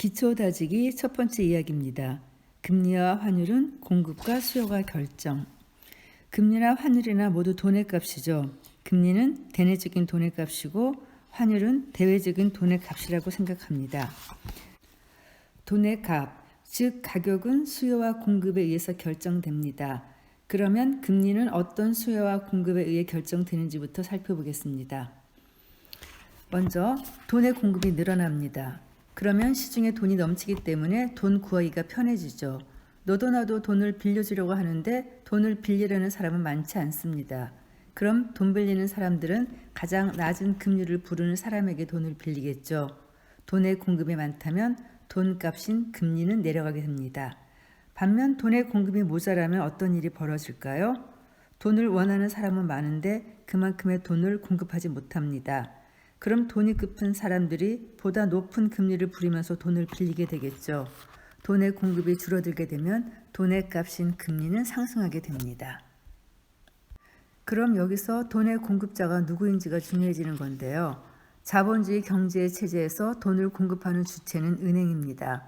기초 다지기 첫 번째 이야기입니다. 금리와 환율은 공급과 수요가 결정. 금리나 환율이나 모두 돈의 값이죠. 금리는 대내적인 돈의 값이고 환율은 대외적인 돈의 값이라고 생각합니다. 돈의 값, 즉 가격은 수요와 공급에 의해서 결정됩니다. 그러면 금리는 어떤 수요와 공급에 의해 결정되는지부터 살펴보겠습니다. 먼저 돈의 공급이 늘어납니다. 그러면 시중에 돈이 넘치기 때문에 돈 구하기가 편해지죠. 너도 나도 돈을 빌려주려고 하는데 돈을 빌리려는 사람은 많지 않습니다. 그럼 돈 빌리는 사람들은 가장 낮은 금리를 부르는 사람에게 돈을 빌리겠죠. 돈의 공급이 많다면 돈값인 금리는 내려가게 됩니다. 반면 돈의 공급이 모자라면 어떤 일이 벌어질까요? 돈을 원하는 사람은 많은데 그만큼의 돈을 공급하지 못합니다. 그럼 돈이 급한 사람들이 보다 높은 금리를 부리면서 돈을 빌리게 되겠죠. 돈의 공급이 줄어들게 되면 돈의 값인 금리는 상승하게 됩니다. 그럼 여기서 돈의 공급자가 누구인지가 중요해지는 건데요. 자본주의 경제 체제에서 돈을 공급하는 주체는 은행입니다.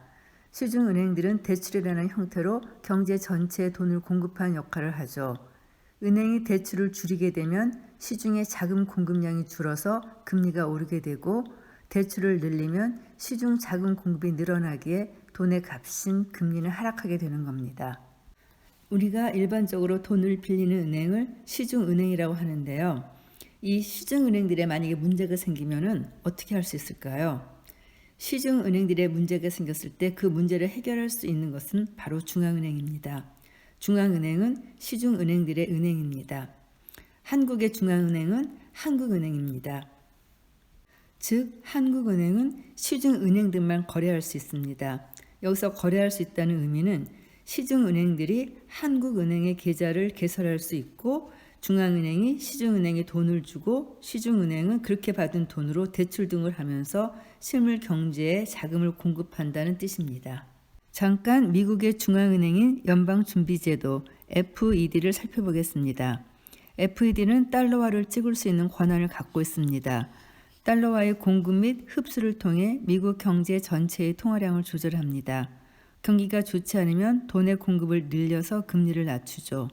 시중은행들은 대출이라는 형태로 경제 전체에 돈을 공급하는 역할을 하죠. 은행이 대출을 줄이게 되면 시중의 자금 공급량이 줄어서 금리가 오르게 되고 대출을 늘리면 시중 자금 공급이 늘어나기에 돈의 값인 금리는 하락하게 되는 겁니다. 우리가 일반적으로 돈을 빌리는 은행을 시중은행이라고 하는데요. 이 시중은행들에 만약에 문제가 생기면 어떻게 할 수 있을까요? 시중은행들의 문제가 생겼을 때 그 문제를 해결할 수 있는 것은 바로 중앙은행입니다. 중앙은행은 시중은행들의 은행입니다. 한국의 중앙은행은 한국은행입니다. 즉 한국은행은 시중은행들만 거래할 수 있습니다. 여기서 거래할 수 있다는 의미는 시중은행들이 한국은행의 계좌를 개설할 수 있고 중앙은행이 시중은행에 돈을 주고 시중은행은 그렇게 받은 돈으로 대출 등을 하면서 실물 경제에 자금을 공급한다는 뜻입니다. 잠깐 미국의 중앙은행인 연방준비제도 FED를 살펴보겠습니다. FED는 달러화를 찍을 수 있는 권한을 갖고 있습니다. 달러화의 공급 및 흡수를 통해 미국 경제 전체의 통화량을 조절합니다. 경기가 좋지 않으면 돈의 공급을 늘려서 금리를 낮추죠.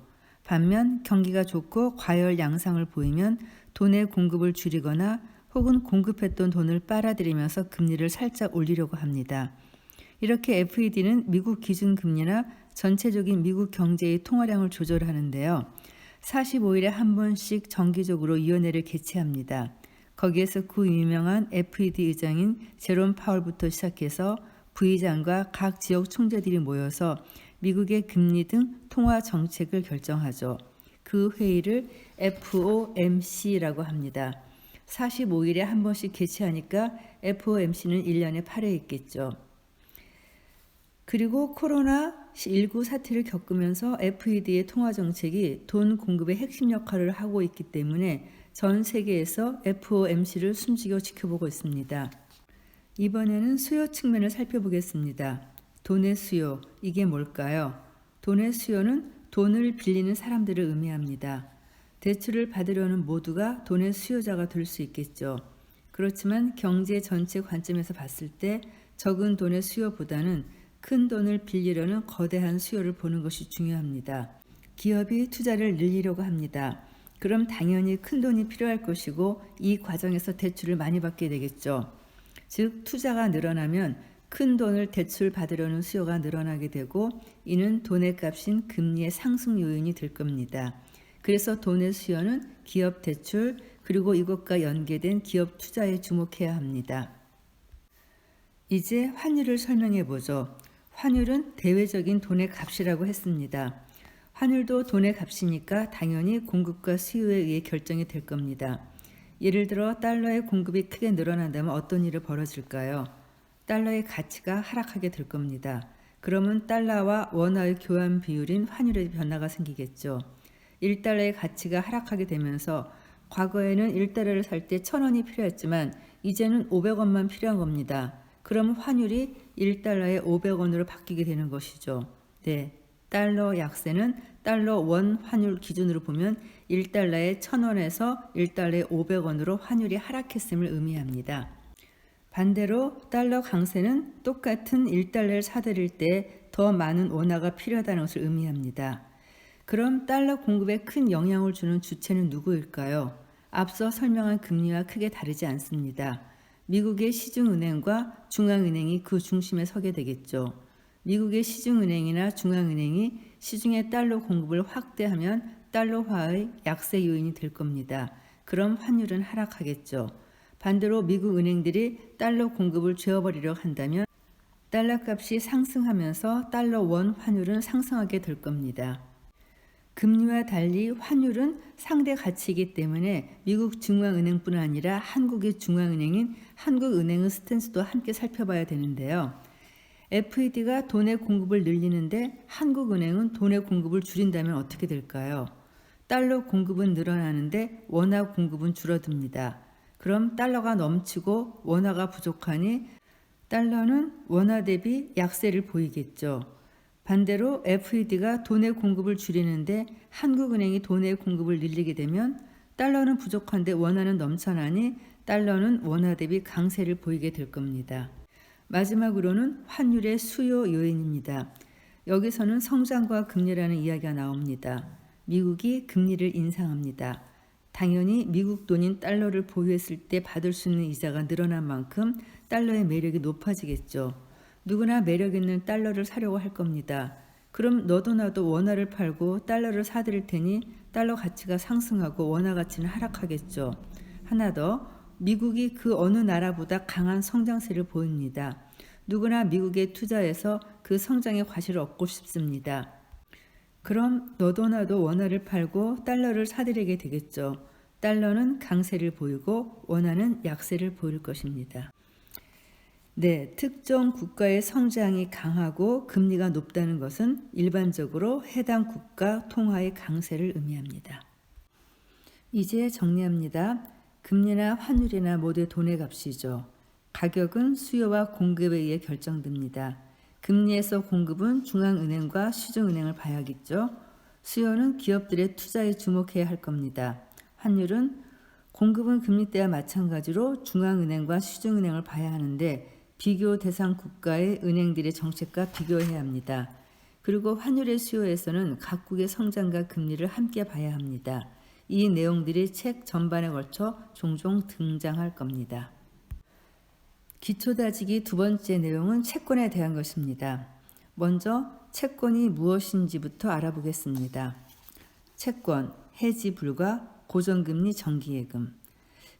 반면 경기가 좋고 과열 양상을 보이면 돈의 공급을 줄이거나 혹은 공급했던 돈을 빨아들이면서 금리를 살짝 올리려고 합니다. 이렇게 FED는 미국 기준금리나 전체적인 미국 경제의 통화량을 조절하는데요. 45일에 한 번씩 정기적으로 위원회를 개최합니다. 거기에서 그 유명한 FED 의장인 제롬 파월부터 시작해서 부의장과 각 지역 총재들이 모여서 미국의 금리 등 통화 정책을 결정하죠. 그 회의를 FOMC라고 합니다. 45일에 한 번씩 개최하니까 FOMC는 1년에 8회 있겠죠. 그리고 코로나19 사태를 겪으면서 FED의 통화 정책이 돈 공급의 핵심 역할을 하고 있기 때문에 전 세계에서 FOMC를 숨지겨 지켜보고 있습니다. 이번에는 수요 측면을 살펴보겠습니다. 돈의 수요, 이게 뭘까요? 돈의 수요는 돈을 빌리는 사람들을 의미합니다. 대출을 받으려는 모두가 돈의 수요자가 될 수 있겠죠. 그렇지만 경제 전체 관점에서 봤을 때 적은 돈의 수요보다는 큰 돈을 빌리려는 거대한 수요를 보는 것이 중요합니다. 기업이 투자를 늘리려고 합니다. 그럼 당연히 큰 돈이 필요할 것이고 이 과정에서 대출을 많이 받게 되겠죠. 즉 투자가 늘어나면 큰 돈을 대출 받으려는 수요가 늘어나게 되고 이는 돈의 값인 금리의 상승 요인이 될 겁니다. 그래서 돈의 수요는 기업 대출 그리고 이것과 연계된 기업 투자에 주목해야 합니다. 이제 환율을 설명해 보죠. 환율은 대외적인 돈의 값이라고 했습니다. 환율도 돈의 값이니까 당연히 공급과 수요에 의해 결정이 될 겁니다. 예를 들어 달러의 공급이 크게 늘어난다면 어떤 일이 벌어질까요? 달러의 가치가 하락하게 될 겁니다. 그러면 달러와 원화의 교환 비율인 환율의 변화가 생기겠죠. 1달러의 가치가 하락하게 되면서 과거에는 1달러를 살 때 1,000원이 필요했지만 이제는 500원만 필요한 겁니다. 그럼 환율이 1달러에 500원으로 바뀌게 되는 것이죠. 네, 달러 약세는 달러 원 환율 기준으로 보면 1달러에 1,000원에서 1달러에 500원으로 환율이 하락했음을 의미합니다. 반대로 달러 강세는 똑같은 1달러를 사들일 때 더 많은 원화가 필요하다는 것을 의미합니다. 그럼 달러 공급에 큰 영향을 주는 주체는 누구일까요? 앞서 설명한 금리와 크게 다르지 않습니다. 미국의 시중은행과 중앙은행이 그 중심에 서게 되겠죠. 미국의 시중은행이나 중앙은행이 시중의 달러 공급을 확대하면 달러화의 약세 요인이 될 겁니다. 그럼 환율은 하락하겠죠. 반대로 미국 은행들이 달러 공급을 죄어버리려 한다면 달러 값이 상승하면서 달러 원 환율은 상승하게 될 겁니다. 금리와 달리 환율은 상대 가치이기 때문에 미국 중앙은행뿐 아니라 한국의 중앙은행인 한국은행의 스탠스도 함께 살펴봐야 되는데요. FED가 돈의 공급을 늘리는데 한국은행은 돈의 공급을 줄인다면 어떻게 될까요? 달러 공급은 늘어나는데 원화 공급은 줄어듭니다. 그럼 달러가 넘치고 원화가 부족하니 달러는 원화 대비 약세를 보이겠죠. 반대로 FED가 돈의 공급을 줄이는데 한국은행이 돈의 공급을 늘리게 되면 달러는 부족한데 원화는 넘쳐나니 달러는 원화 대비 강세를 보이게 될 겁니다. 마지막으로는 환율의 수요 요인입니다. 여기서는 성장과 금리라는 이야기가 나옵니다. 미국이 금리를 인상합니다. 당연히 미국 돈인 달러를 보유했을 때 받을 수 있는 이자가 늘어난 만큼 달러의 매력이 높아지겠죠. 누구나 매력 있는 달러를 사려고 할 겁니다. 그럼 너도 나도 원화를 팔고 달러를 사들일 테니 달러 가치가 상승하고 원화 가치는 하락하겠죠. 하나 더, 미국이 그 어느 나라보다 강한 성장세를 보입니다. 누구나 미국에 투자해서 그 성장의 과실을 얻고 싶습니다. 그럼 너도 나도 원화를 팔고 달러를 사들이게 되겠죠. 달러는 강세를 보이고 원화는 약세를 보일 것입니다. 네, 특정 국가의 성장이 강하고 금리가 높다는 것은 일반적으로 해당 국가 통화의 강세를 의미합니다. 이제 정리합니다. 금리나 환율이나 모두 돈의 값이죠. 가격은 수요와 공급에 의해 결정됩니다. 금리에서 공급은 중앙은행과 시중은행을 봐야겠죠. 수요는 기업들의 투자에 주목해야 할 겁니다. 환율은 공급은 금리 때와 마찬가지로 중앙은행과 시중은행을 봐야 하는데 비교 대상 국가의 은행들의 정책과 비교해야 합니다. 그리고 환율의 수요에서는 각국의 성장과 금리를 함께 봐야 합니다. 이 내용들이 책 전반에 걸쳐 종종 등장할 겁니다. 기초다지기 두 번째 내용은 채권에 대한 것입니다. 먼저 채권이 무엇인지부터 알아보겠습니다. 채권, 해지 불가, 고정금리, 정기예금.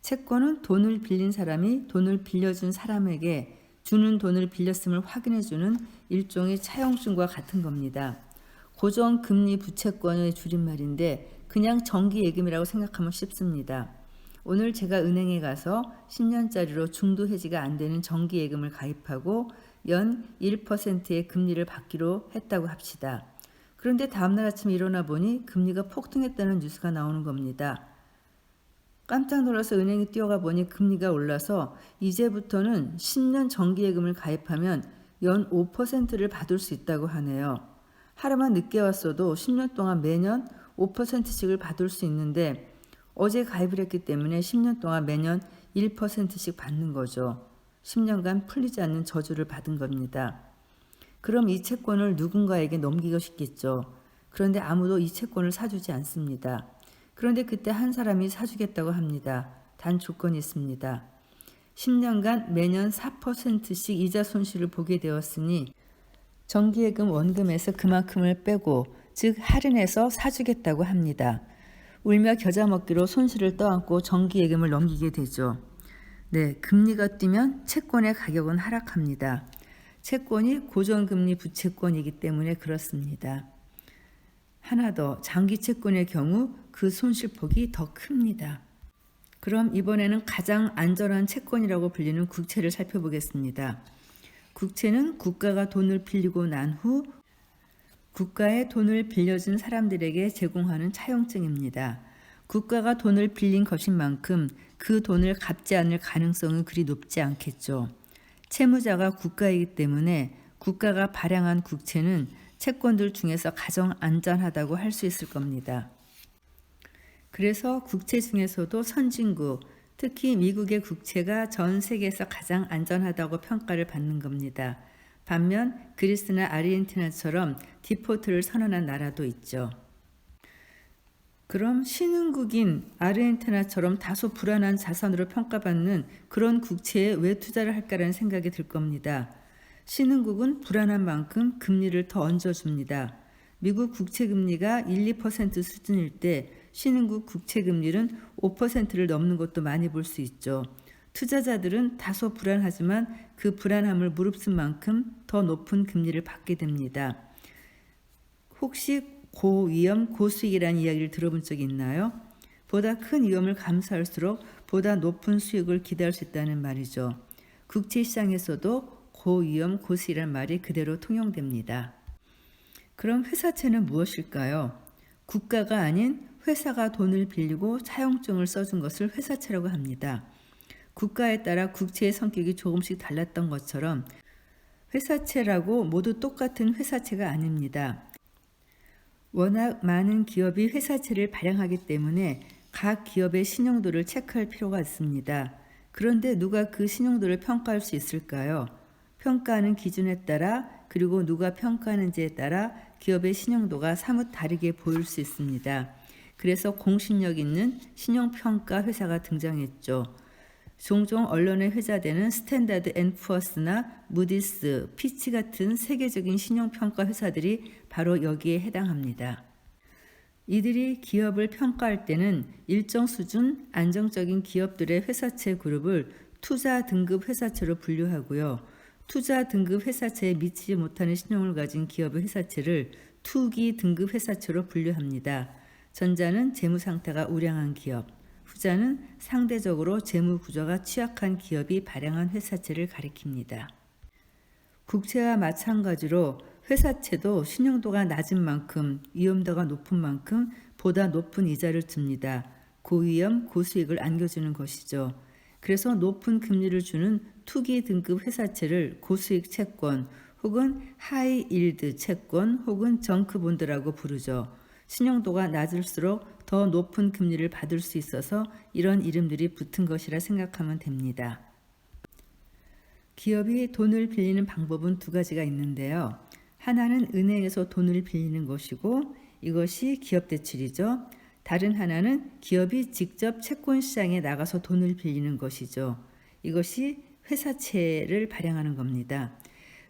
채권은 돈을 빌린 사람이 돈을 빌려준 사람에게 주는 돈을 빌렸음을 확인해주는 일종의 차용증과 같은 겁니다. 고정금리 부채권의 줄임말인데 그냥 정기예금이라고 생각하면 쉽습니다. 오늘 제가 은행에 가서 10년짜리로 중도 해지가 안 되는 정기예금을 가입하고 연 1%의 금리를 받기로 했다고 합시다. 그런데 다음날 아침에 일어나 보니 금리가 폭등했다는 뉴스가 나오는 겁니다. 깜짝 놀라서 은행에 뛰어가 보니 금리가 올라서 이제부터는 10년 정기예금을 가입하면 연 5%를 받을 수 있다고 하네요. 하루만 늦게 왔어도 10년 동안 매년 5%씩을 받을 수 있는데 어제 가입을 했기 때문에 10년 동안 매년 1%씩 받는 거죠. 10년간 풀리지 않는 저주를 받은 겁니다. 그럼 이 채권을 누군가에게 넘기고 싶겠죠. 그런데 아무도 이 채권을 사주지 않습니다. 그런데 그때 한 사람이 사주겠다고 합니다. 단 조건이 있습니다. 10년간 매년 4%씩 이자 손실을 보게 되었으니 정기예금 원금에서 그만큼을 빼고 즉 할인해서 사주겠다고 합니다. 울며 겨자 먹기로 손실을 떠안고 정기예금을 넘기게 되죠. 네, 금리가 뛰면 채권의 가격은 하락합니다. 채권이 고정금리 부채권이기 때문에 그렇습니다. 하나 더, 장기 채권의 경우 그 손실폭이 더 큽니다. 그럼 이번에는 가장 안전한 채권이라고 불리는 국채를 살펴보겠습니다. 국채는 국가가 돈을 빌리고 난 후 국가에 돈을 빌려준 사람들에게 제공하는 차용증입니다. 국가가 돈을 빌린 것인 만큼 그 돈을 갚지 않을 가능성은 그리 높지 않겠죠. 채무자가 국가이기 때문에 국가가 발행한 국채는 채권들 중에서 가장 안전하다고 할 수 있을 겁니다. 그래서 국채 중에서도 선진국, 특히 미국의 국채가 전 세계에서 가장 안전하다고 평가를 받는 겁니다. 반면 그리스나 아르헨티나처럼 디포트를 선언한 나라도 있죠. 그럼 신흥국인 아르헨티나처럼 다소 불안한 자산으로 평가받는 그런 국채에 왜 투자를 할까라는 생각이 들 겁니다. 신흥국은 불안한 만큼 금리를 더 얹어줍니다. 미국 국채금리가 1, 2% 수준일 때 신흥국 국채금리는 5%를 넘는 것도 많이 볼 수 있죠. 투자자들은 다소 불안하지만 그 불안함을 무릅쓴 만큼 더 높은 금리를 받게 됩니다. 혹시 고위험 고수익이라는 이야기를 들어본 적이 있나요? 보다 큰 위험을 감수할수록 보다 높은 수익을 기대할 수 있다는 말이죠. 국채시장에서도 고위험 고수익이라는 말이 그대로 통용됩니다. 그럼 회사채는 무엇일까요? 국가가 아닌 회사가 돈을 빌리고 차용증을 써준 것을 회사채라고 합니다. 국가에 따라 국채의 성격이 조금씩 달랐던 것처럼 회사채라고 모두 똑같은 회사채가 아닙니다. 워낙 많은 기업이 회사채를 발행하기 때문에 각 기업의 신용도를 체크할 필요가 있습니다. 그런데 누가 그 신용도를 평가할 수 있을까요? 평가하는 기준에 따라 그리고 누가 평가하는지에 따라 기업의 신용도가 사뭇 다르게 보일 수 있습니다. 그래서 공신력 있는 신용평가 회사가 등장했죠. 종종 언론에 회자되는 스탠다드 앤 푸어스나 무디스, 피치 같은 세계적인 신용평가 회사들이 바로 여기에 해당합니다. 이들이 기업을 평가할 때는 일정 수준 안정적인 기업들의 회사채 그룹을 투자 등급 회사채로 분류하고요. 투자 등급 회사채에 미치지 못하는 신용을 가진 기업의 회사채를 투기 등급 회사채로 분류합니다. 전자는 재무 상태가 우량한 기업, 후자는 상대적으로 재무 구조가 취약한 기업이 발행한 회사채를 가리킵니다. 국채와 마찬가지로 회사채도 신용도가 낮은 만큼 위험도가 높은 만큼 보다 높은 이자를 줍니다. 고위험, 고수익을 안겨주는 것이죠. 그래서 높은 금리를 주는 투기 등급 회사채를 고수익 채권 혹은 하이 일드 채권 혹은 정크본드라고 부르죠. 신용도가 낮을수록 더 높은 금리를 받을 수 있어서 이런 이름들이 붙은 것이라 생각하면 됩니다. 기업이 돈을 빌리는 방법은 두 가지가 있는데요. 하나는 은행에서 돈을 빌리는 것이고 이것이 기업 대출이죠. 다른 하나는 기업이 직접 채권 시장에 나가서 돈을 빌리는 것이죠. 이것이 회사채를 발행하는 겁니다.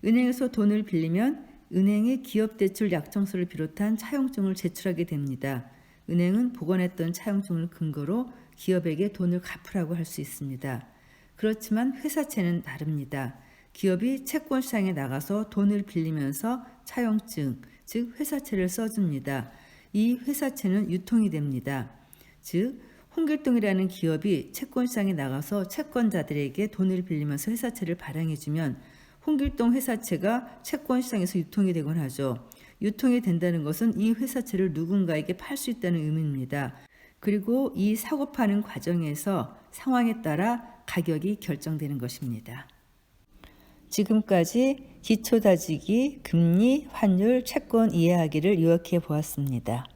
은행에서 돈을 빌리면 은행의 기업 대출 약정서를 비롯한 차용증을 제출하게 됩니다. 은행은 복원했던 차용증을 근거로 기업에게 돈을 갚으라고 할 수 있습니다. 그렇지만 회사채는 다릅니다. 기업이 채권 시장에 나가서 돈을 빌리면서 차용증, 즉 회사채를 써줍니다. 이 회사채는 유통이 됩니다. 즉 홍길동이라는 기업이 채권 시장에 나가서 채권자들에게 돈을 빌리면서 회사채를 발행해주면 홍길동 회사채가 채권 시장에서 유통이 되곤 하죠. 유통이 된다는 것은 이 회사채를 누군가에게 팔 수 있다는 의미입니다. 그리고 이 사고 파는 과정에서 상황에 따라 가격이 결정되는 것입니다. 지금까지 기초 다지기, 금리, 환율, 채권 이해하기를 요약해 보았습니다.